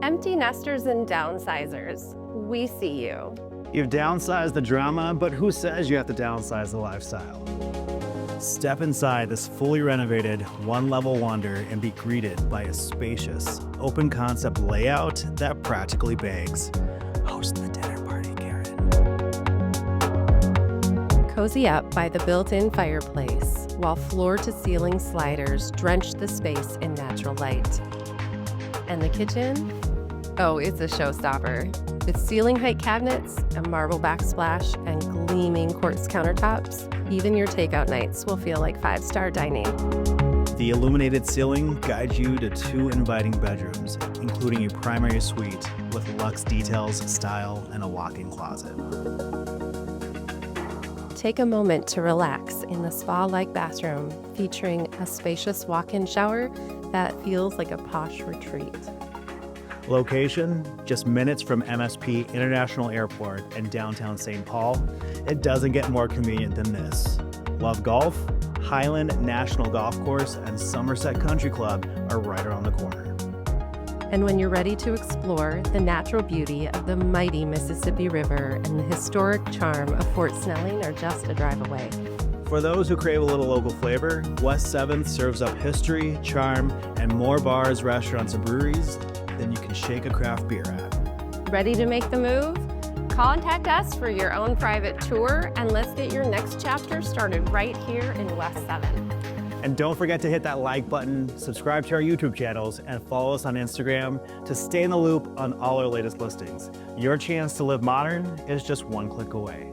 Empty nesters and downsizers, we see you. You've downsized the drama, but who says you have to downsize the lifestyle? Step inside this fully renovated one-level wonder and be greeted by a spacious, open-concept layout that practically begs, "Host the dinner party, Karen." Cozy up by the built-in fireplace, while floor-to-ceiling sliders drench the space in natural light. And the kitchen? Oh, it's a showstopper. With ceiling height cabinets, a marble backsplash, and gleaming quartz countertops, even your takeout nights will feel like five-star dining. The illuminated ceiling guides you to 2 inviting bedrooms, including a primary suite with luxe details, style, and a walk-in closet. Take a moment to relax in the spa-like bathroom, featuring a spacious walk-in shower that feels like a posh retreat. Location, just minutes from MSP International Airport and downtown St. Paul. It doesn't get more convenient than this. Love golf? Highland National Golf Course and Somerset Country Club are right around the corner. And when you're ready to explore the natural beauty of the mighty Mississippi River and the historic charm of Fort Snelling are just a drive away. For those who crave a little local flavor, West 7th serves up history, charm, and more bars, restaurants, and breweries than you can shake a craft beer at. Ready to make the move? Contact us for your own private tour, and let's get your next chapter started right here in West 7th. And don't forget to hit that like button, subscribe to our YouTube channels, and follow us on Instagram to stay in the loop on all our latest listings. Your chance to live modern is just one click away.